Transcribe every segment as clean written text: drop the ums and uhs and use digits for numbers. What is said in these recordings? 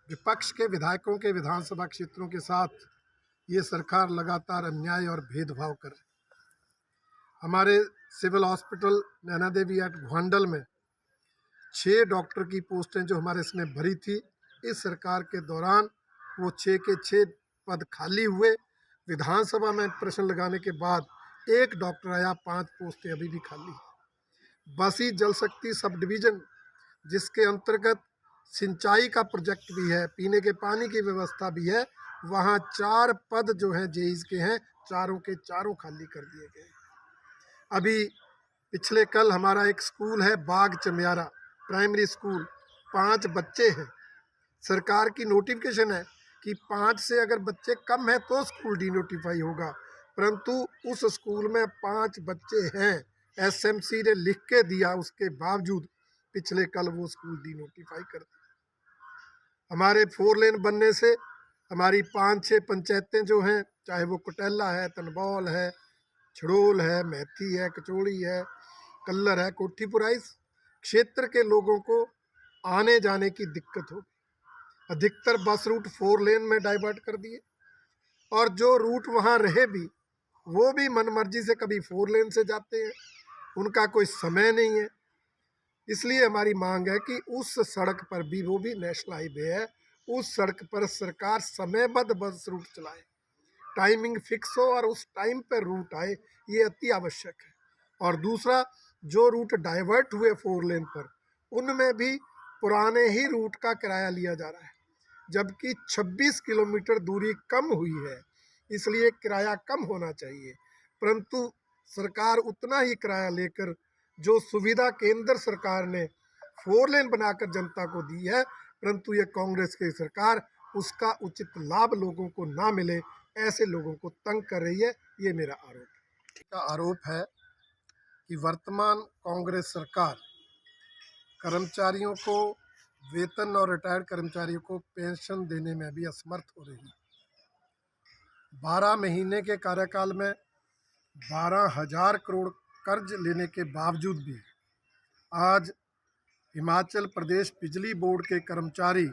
विपक्ष के विधायकों के विधानसभा क्षेत्रों के साथ ये सरकार लगातार अन्याय और भेदभाव कर रही है। हमारे civil hospital Naina Devi eight Gondal में 6 डॉक्टर की पोस्टें जो हमारे इसमें भरी थी, इस सरकार के दौरान वो 6 के 6 पद खाली हुए। विधानसभा में प्रश्न लगाने के बाद एक डॉक्टर आया, 5 पोस्टें अभी भी खाली हैं। बसी जल शक्ति सब डिवीज़न जिसके अंतर्गत सिंचाई का प्रोजेक्ट भी है, पीने के पानी की व्यवस्था भी है, वहाँ 4 पद जो हैं जेईज़ के हैं, चारों के चारों खाली कर दिए गए। अभी पिछले कल हमारा एक स्कूल है बाग चमियारा प्राइमरी स्कूल, 5 बच्चे हैं। सरकार की नोटिफिकेशन है कि 5 से अगर बच्चे कम हैं तो स्कूल डीनोटिफाई होगा, परंतु उस स्कूल में 5 बच्चे हैं, एसएमसी ने लिख के दिया, उसके बावजूद पिछले कल वो स्कूल डीनोटिफाई कर दिया। हमारे 4 लेन बनने से हमारी 5-6 पंचायतें जो हैं, चाहे वो कुटेला है, तनबौल है, छड़ोल है, मैथी है, कचौड़ी है, कल्लर है, कोठीपुरा, इस क्षेत्र के लोगों को आने जाने की दिक्कत हो। अधिकतर बस रूट 4 लेन में डाइवर्ट कर दिए, और जो रूट वहाँ रहे भी वो भी मनमर्जी से कभी 4 लेन से जाते हैं, उनका कोई समय नहीं है। इसलिए हमारी मांग है कि उस सड़क पर भी, वो भी नेशनल हाईवे है, उस सड़क पर सरकार समयबद्ध बस रूट चलाए, टाइमिंग फिक्स हो और उस टाइम पर रूट आए, ये अति आवश्यक है। और दूसरा, जो रूट डाइवर्ट हुए 4 लेन पर, उनमें भी पुराने ही रूट का किराया लिया जा रहा है, जबकि 26 किलोमीटर दूरी कम हुई है, इसलिए किराया कम होना चाहिए। परंतु सरकार उतना ही किराया लेकर, जो सुविधा केंद्र सरकार ने 4 लेन बनाकर जनता को दी है, परंतु ये कांग्रेस की सरकार उसका उचित लाभ लोगों को ना मिले, ऐसे लोगों को तंग कर रही है। ये मेरा आरोप है कि वर्तमान कांग्रेस सरकार कर्मचारियों को वेतन और रिटायर्ड कर्मचारियों को पेंशन देने में भी असमर्थ हो रही है। 12 महीने के कार्यकाल में 12,000 करोड़ कर्ज लेने के बावजूद भी आज हिमाचल प्रदेश बिजली बोर्ड के कर्मचारी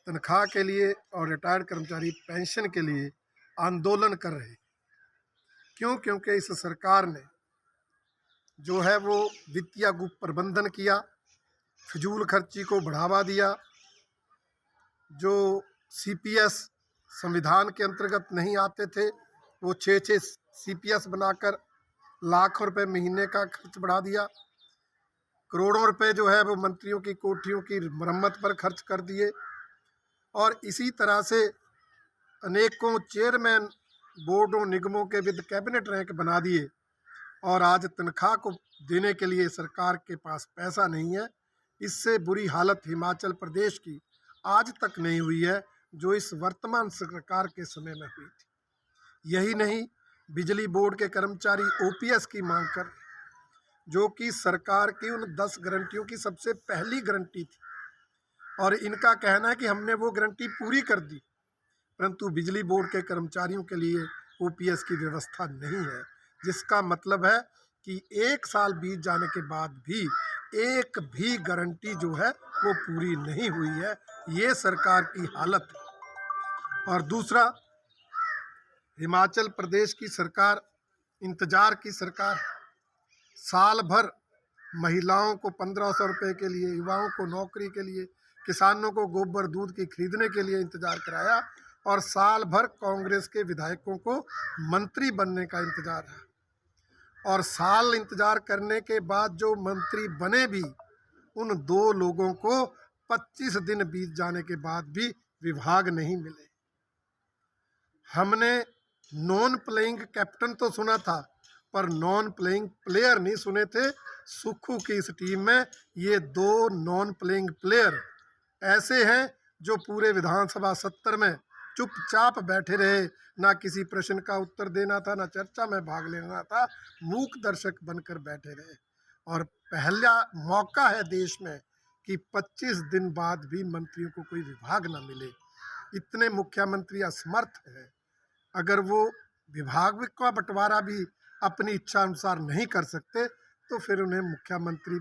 तनख्वाह के लिए और रिटायर्ड कर्मचारी पेंशन के लिए आंदोलन कर रहे हैं। क्यों? क्योंकि इस सरकार ने जो है वो वित्तीय गुप्त प्रबंधन किया, फिजूल खर्ची को बढ़ावा दिया, जो सीपीएस संविधान के अंतर्गत नहीं आते थे वो 6-6 सीपीएस बनाकर लाखों रुपए महीने का खर्च बढ़ा दिया। करोड़ों रुपए जो है वो मंत्रियों की कोठियों की मरम्मत पर खर्च कर दिए, और इसी तरह से अनेकों चेयरमैन बोर्डों निगमों के विद कैबिनेट रैंक बना दिए, और आज तनख्वाह को देने के लिए सरकार के पास पैसा नहीं है। इससे बुरी हालत हिमाचल प्रदेश की आज तक नहीं हुई है जो इस वर्तमान सरकार के समय में हुई थी। यही नहीं, बिजली बोर्ड के कर्मचारी ओपीएस की मांग कर, जो कि सरकार की उन 10 गारंटियों की सबसे पहली गारंटी थी, और इनका कहना है कि हमने वो गारंटी पूरी कर दी, परंतु बिजली बोर्ड के कर्मचारियों के लिए ओपीएस की व्यवस्था नहीं है, जिसका मतलब है कि 1 साल बीत जाने के बाद भी एक भी गारंटी जो है वो पूरी नहीं हुई है। ये सरकार की हालत है। और दूसरा, हिमाचल प्रदेश की सरकार इंतजार की सरकार, साल भर महिलाओं को 1500 रुपये के लिए, युवाओं को नौकरी के लिए, किसानों को गोबर दूध की खरीदने के लिए इंतजार कराया, और साल भर कांग्रेस के विधायकों को मंत्री बनने का इंतजार है, और साल इंतजार करने के बाद जो मंत्री बने भी, उन 2 लोगों को 25 दिन बीत जाने के बाद भी विभाग नहीं मिले। हमने नॉन प्लेइंग कैप्टन तो सुना था, पर नॉन प्लेइंग प्लेयर नहीं सुने थे। सुक्खू की इस टीम में ये 2 नॉन प्लेइंग प्लेयर ऐसे हैं जो पूरे विधानसभा सत्र में चुपचाप बैठे रहे, ना किसी प्रश्न का उत्तर देना था, ना चर्चा में भाग लेना था, मूक दर्शक बनकर बैठे रहे। और पहला मौका है देश में कि 25 दिन बाद भी मंत्रियों को कोई विभाग ना मिले। इतने मुख्यमंत्री असमर्थ हैं। अगर वो विभाग का बंटवारा भी अपनी इच्छा अनुसार नहीं कर सकते, तो फिर उन्हें मुख्यमंत्री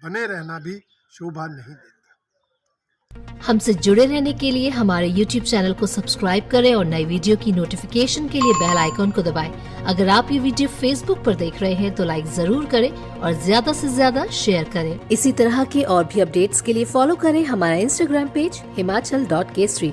बने रहना भी शोभा नहीं देता। हमसे जुड़े रहने के लिए हमारे YouTube चैनल को सब्सक्राइब करें और नई वीडियो की नोटिफिकेशन के लिए बेल आइकॉन को दबाएं। अगर आप ये वीडियो Facebook पर देख रहे हैं तो लाइक जरूर करें और ज्यादा से ज्यादा शेयर करें। इसी तरह के और भी अपडेट्स के लिए फॉलो करें हमारा Instagram पेज himachal.kesari।